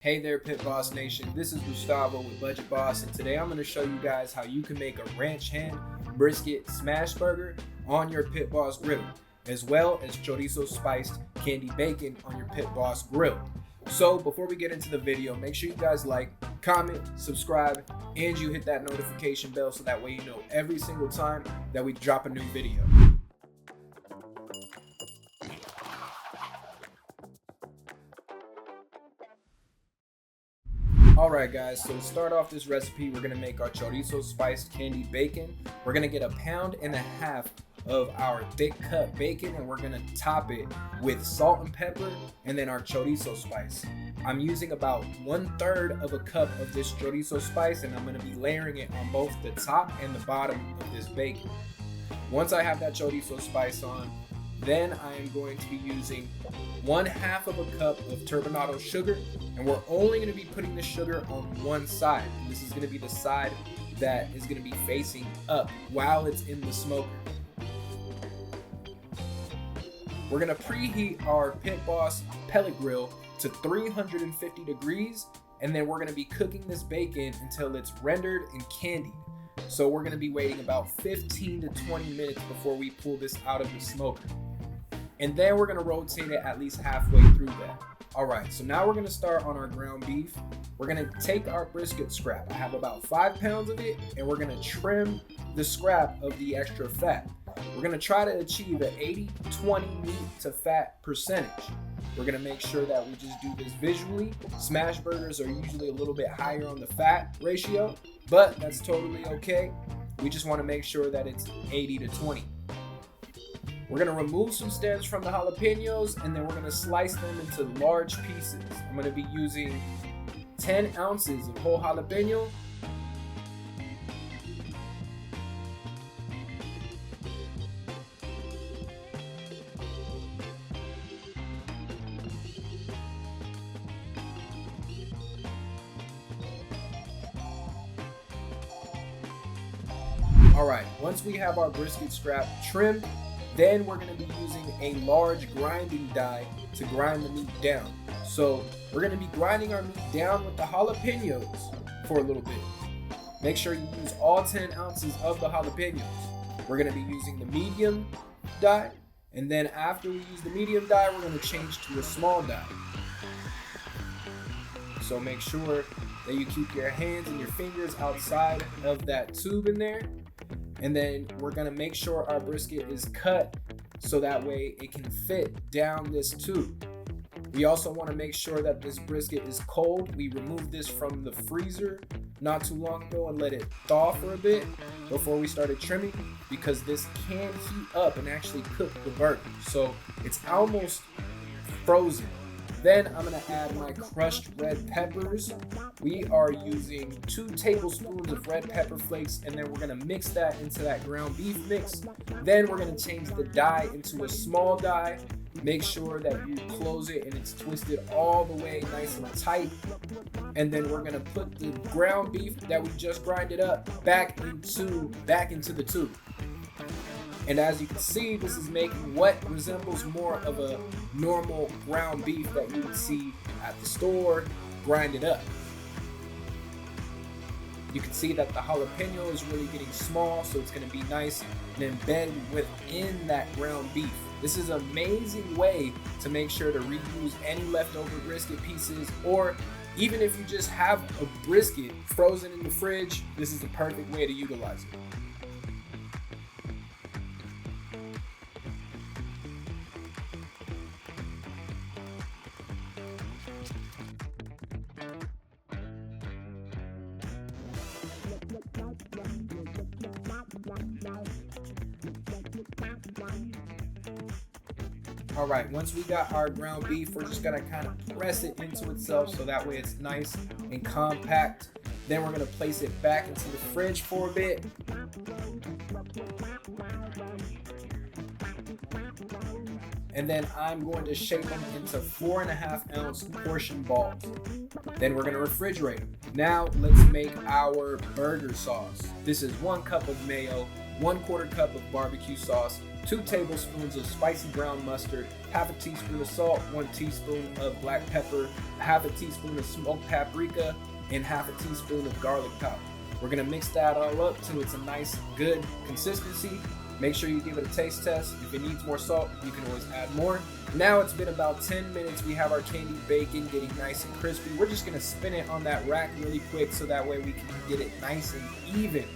Hey there, Pit Boss Nation. This is Gustavo with Budget Boss, and today I'm going to show you guys how you can make a ranch hand brisket smash burger on your Pit Boss griddle, as well as chorizo spiced candy bacon on your Pit Boss grill. So before we get into the video, make sure you guys like, comment, subscribe, and you hit that notification bell so that way you know every single time that we drop a new video. Alright guys, so to start off this recipe, we're going to make our chorizo spiced candy bacon. We're going to get 1.5 pounds of our thick cut bacon, and we're going to top it with salt and pepper and then our chorizo spice. I'm using about 1/3 of a cup of this chorizo spice, and I'm going to be layering it on both the top and the bottom of this bacon. Once I have that chorizo spice on, then I am going to be using 1/2 of a cup of turbinado sugar, and we're only going to be putting the sugar on one side. This is going to be the side that is going to be facing up while it's in the smoker. We're going to preheat our Pit Boss pellet grill to 350 degrees, and then we're going to be cooking this bacon until it's rendered and candied. So we're going to be waiting about 15 to 20 minutes before we pull this out of the smoker. And then we're gonna rotate it at least halfway through that. All right, so now we're gonna start on our ground beef. We're gonna take our brisket scrap. I have about 5 pounds of it, and we're gonna trim the scrap of the extra fat. We're gonna try to achieve an 80-20 meat to fat percentage. We're gonna make sure that we just do this visually. Smash burgers are usually a little bit higher on the fat ratio, but that's totally okay. We just wanna make sure that it's 80-20. We're gonna remove some stems from the jalapenos, and then we're gonna slice them into large pieces. I'm gonna be using 10 ounces of whole jalapeno. All right, once we have our brisket scrap trimmed, then we're going to be using a large grinding die to grind the meat down. So we're going to be grinding our meat down with the jalapenos for a little bit. Make sure you use all 10 ounces of the jalapenos. We're going to be using the medium die, and then after we use the medium die, we're going to change to a small die. So make sure that you keep your hands and your fingers outside of that tube in there. And then we're gonna make sure our brisket is cut so that way it can fit down this tube. We also wanna make sure that this brisket is cold. We removed this from the freezer not too long ago and let it thaw for a bit before we started trimming, because this can heat up and actually cook the burger. So it's almost frozen. Then I'm gonna add my crushed red peppers. We are using 2 tablespoons of red pepper flakes, and then we're gonna mix that into that ground beef mix. Then we're gonna change the die into a small die. Make sure that you close it and it's twisted all the way nice and tight. And then we're gonna put the ground beef that we just grinded up back into the tube. And as you can see, this is making what resembles more of a normal ground beef that you would see at the store grinded up. You can see that the jalapeno is really getting small, so it's going to be nice and embedded within that ground beef. This is an amazing way to make sure to reuse any leftover brisket pieces, or even if you just have a brisket frozen in the fridge, this is the perfect way to utilize it. All right, once we got our ground beef, we're just gonna kind of press it into itself so that way it's nice and compact. Then we're gonna place it back into the fridge for a bit. And then I'm going to shape them into 4.5 ounce portion balls. Then we're gonna refrigerate them. Now let's make our burger sauce. This is 1 cup of mayo, 1/4 cup of barbecue sauce, 2 tablespoons of spicy brown mustard, half a teaspoon of salt, 1 teaspoon of black pepper, half a teaspoon of smoked paprika, and half a teaspoon of garlic powder. We're gonna mix that all up till it's a nice, good consistency. Make sure you give it a taste test. If it needs more salt, you can always add more. Now it's been about 10 minutes. We have our candied bacon getting nice and crispy. We're just gonna spin it on that rack really quick so that way we can get it nice and even.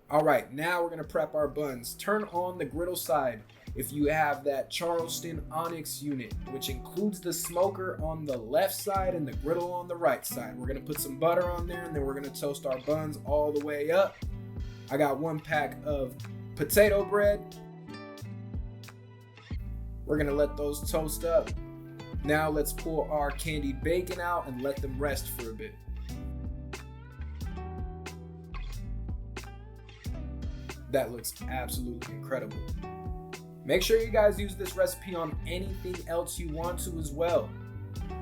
All right, now we're gonna prep our buns. Turn on the griddle side. If you have that Charleston Onyx unit, which includes the smoker on the left side and the griddle on the right side, we're gonna put some butter on there and then we're gonna toast our buns all the way up. I got 1 pack of potato bread. We're gonna let those toast up. Now let's pull our candied bacon out and let them rest for a bit. That looks absolutely incredible. Make sure you guys use this recipe on anything else you want to as well.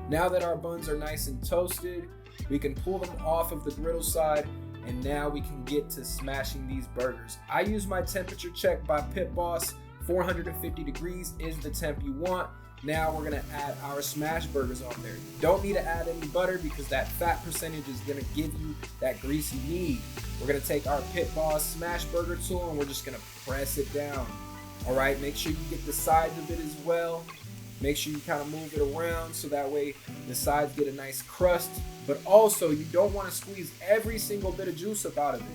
Now that our buns are nice and toasted, we can pull them off of the griddle side, and now we can get to smashing these burgers. I use my temperature check by Pit Boss. 450 degrees is the temp you want. Now we're gonna add our smash burgers on there. You don't need to add any butter because that fat percentage is gonna give you that grease you need. We're gonna take our Pit Boss smash burger tool and we're just gonna press it down. All right, make sure you get the sides of it as well. Make sure you kind of move it around so that way the sides get a nice crust, but also you don't want to squeeze every single bit of juice up out of it.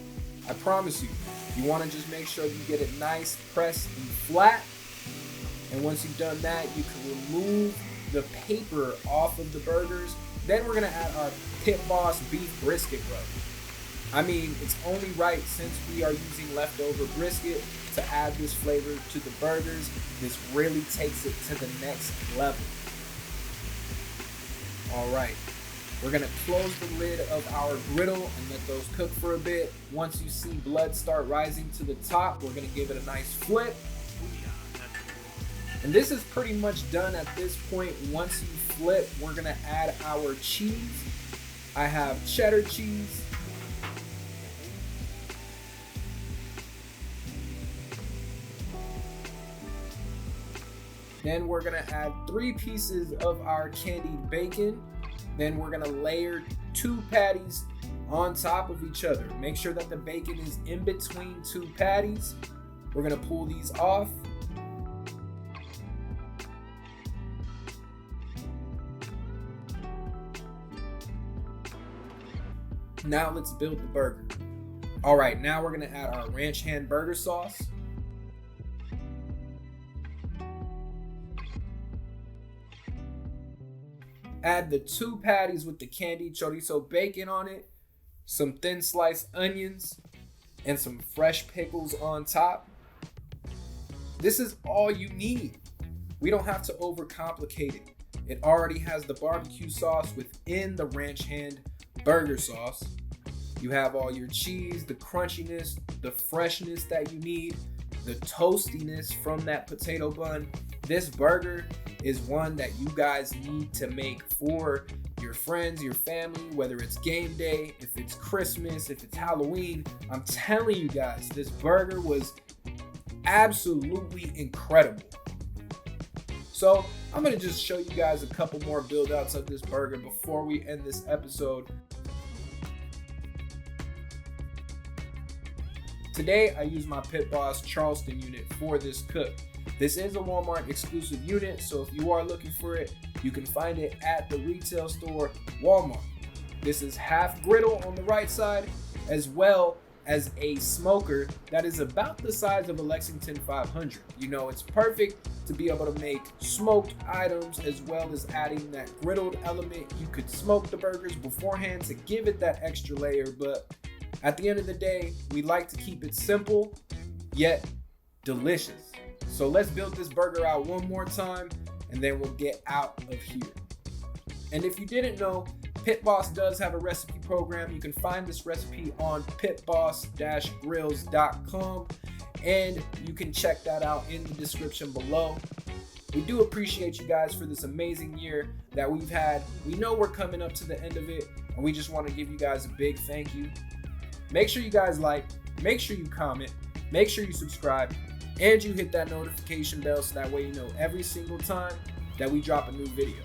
I promise you, you want to just make sure you get it nice, pressed, and flat. And once you've done that, you can remove the paper off of the burgers. Then we're gonna add our Pit Boss beef brisket rub. I mean, it's only right since we are using leftover brisket to add this flavor to the burgers. This really takes it to the next level. All right, we're gonna close the lid of our griddle and let those cook for a bit. Once you see blood start rising to the top, we're gonna give it a nice flip. And this is pretty much done at this point. Once you flip, we're gonna add our cheese. I have cheddar cheese. Then we're gonna add 3 pieces of our candied bacon. Then we're gonna layer 2 patties on top of each other. Make sure that the bacon is in between 2 patties. We're gonna pull these off. Now let's build the burger. All right, now we're gonna add our ranch hand burger sauce. Add the 2 patties with the candied chorizo bacon on it, some thin sliced onions, and some fresh pickles on top. This is all you need. We don't have to overcomplicate it. It already has the barbecue sauce within the ranch hand burger sauce. You have all your cheese, the crunchiness, the freshness that you need, the toastiness from that potato bun. This burger is one that you guys need to make for your friends, your family, whether it's game day, if it's Christmas, if it's Halloween. I'm telling you guys, this burger was absolutely incredible. So I'm gonna just show you guys a couple more build outs of this burger before we end this episode. Today, I use my Pit Boss Charleston unit for this cook. This is a Walmart exclusive unit, so if you are looking for it, you can find it at the retail store Walmart. This is half griddle on the right side, as well as a smoker that is about the size of a Lexington 500. You know, it's perfect to be able to make smoked items as well as adding that griddled element. You could smoke the burgers beforehand to give it that extra layer, but at the end of the day, we like to keep it simple, yet delicious. So let's build this burger out one more time, and then we'll get out of here. And if you didn't know, Pit Boss does have a recipe program. You can find this recipe on pitboss-grills.com, and you can check that out in the description below. We do appreciate you guys for this amazing year that we've had. We know we're coming up to the end of it, and we just want to give you guys a big thank you. Make sure you guys like, make sure you comment, make sure you subscribe, and you hit that notification bell so that way you know every single time that we drop a new video.